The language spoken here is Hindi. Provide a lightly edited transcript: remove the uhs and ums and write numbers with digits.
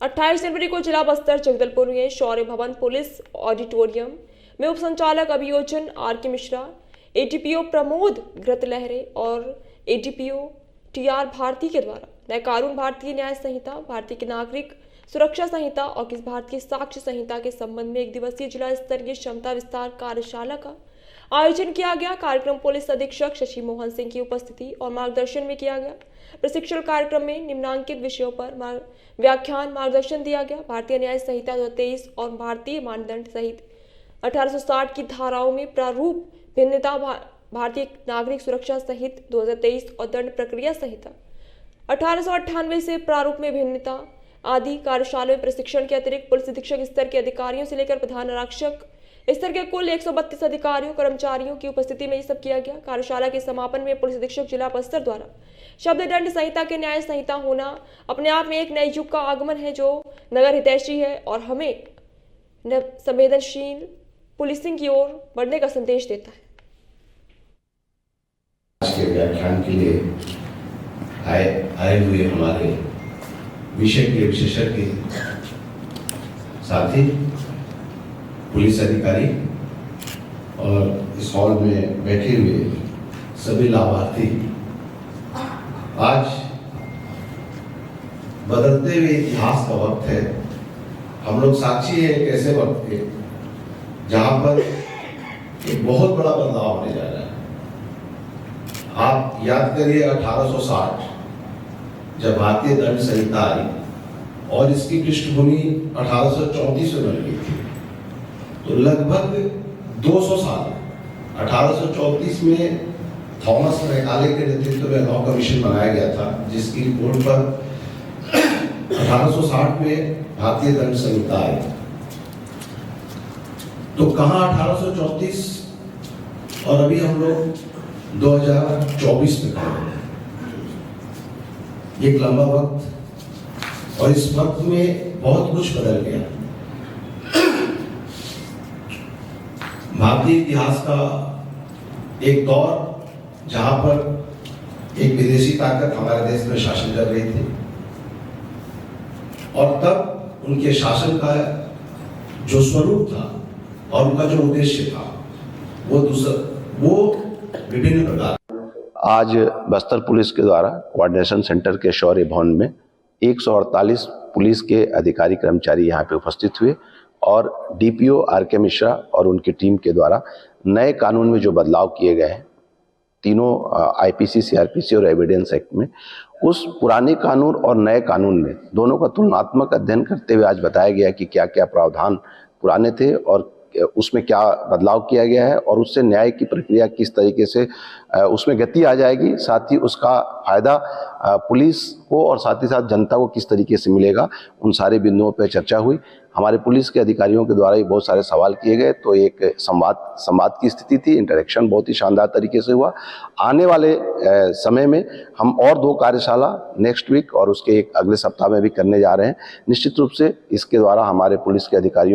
28 जनवरी को जिला बस्तर जगदलपुर में शौर्य भवन पुलिस ऑडिटोरियम में उप संचालक अभियोजन आर.के. मिश्रा, एडीपीओ प्रमोद घृतलहरे और एडीपीओ टी.आर. भारती के द्वारा नए कानून भारतीय न्याय संहिता, भारतीय नागरिक सुरक्षा संहिता और भारतीय साक्ष्य संहिता के संबंध में एक दिवसीय जिला स्तरीय क्षमता विस्तार कार्यशाला का आयोजन किया गया। कार्यक्रम पुलिस अधीक्षक शशि मोहन सिंह की उपस्थिति और मार्गदर्शन में किया गया। प्रशिक्षण कार्यक्रम में निम्नांकित विषयों पर व्याख्यान मार्गदर्शन दिया गया। भारतीय न्याय संहिता 2023 और भारतीय मानदंड सहित 1860 की धाराओं में प्रारूप भिन्नता, भारतीय नागरिक सुरक्षा सहित 2023 और दंड प्रक्रिया संहिता 1898 से प्रारूप में भिन्नता आदि कार्यशाला में प्रशिक्षण के अतिरिक्त पुलिस अधीक्षक स्तर के अधिकारियों से लेकर प्रधान आरक्षक स्तर के कुल 132 अधिकारियों कर्मचारियों की उपस्थिति में ये सब किया गया। कार्यशाला के समापन में पुलिस अधीक्षक जिला बस्तर द्वारा शब्द दंड संहिता के न्याय संहिता होना अपने आप में एक नए युग का आगमन है जो नगर हितैषी है और हमें संवेदनशील पुलिसिंग की ओर बढ़ने का संदेश देता है। आज के व्याख्यान के लिए आए हुए हमारे विषय के विशेषज्ञ साथी, पुलिस अधिकारी और इस हॉल में बैठे हुए सभी लाभार्थी, आज बदलते हुए इतिहास का वक्त है। हम लोग साक्षी है एक ऐसे वक्त के जहां पर एक बहुत बड़ा बदलाव होने जा रहा है। आप याद करिए 1860 जब भारतीय दंड संहिता आई और इसकी पृष्ठभूमि 1834 में बन गई थी, तो लगभग 200 साल 1834 में थॉमस मैकाले के नेतृत्व में लॉ कमीशन बनाया गया था, जिसकी रिपोर्ट पर 1860 में भारतीय दंड संहिता आई। तो कहां 1834 और अभी हम लोग 2024 में खड़े हैं। एक लंबा वक्त और इस वक्त में बहुत कुछ बदल गया। भारतीय इतिहास का एक दौर जहां पर एक विदेशी ताकत हमारे देश में शासन कर रही थी और तब उनके शासन का जो स्वरूप था और उनका जो उद्देश्य था वो विभिन्न प्रकार। आज बस्तर पुलिस के द्वारा कोऑर्डिनेशन सेंटर के शौर्य भवन में 148 पुलिस के अधिकारी कर्मचारी यहाँ पे उपस्थित हुए और डीपीओ आर.के. मिश्रा और उनकी टीम के द्वारा नए कानून में जो बदलाव किए गए हैं, तीनों आईपीसी, सीआरपीसी और एविडेंस एक्ट में, उस पुराने कानून और नए कानून में दोनों का तुलनात्मक अध्ययन करते हुए आज बताया गया कि क्या क्या प्रावधान पुराने थे और उसमें क्या बदलाव किया गया है और उससे न्याय की प्रक्रिया किस तरीके से उसमें गति आ जाएगी, साथ ही उसका फायदा पुलिस को और साथ ही साथ जनता को किस तरीके से मिलेगा, उन सारे बिंदुओं पर चर्चा हुई। हमारे पुलिस के अधिकारियों के द्वारा भी बहुत सारे सवाल किए गए, तो एक संवाद की स्थिति थी। इंटरेक्शन बहुत ही शानदार तरीके से हुआ। आने वाले समय में हम और 2 कार्यशाला नेक्स्ट वीक और उसके एक अगले सप्ताह में भी करने जा रहे हैं। निश्चित रूप से इसके द्वारा हमारे पुलिस के अधिकारियों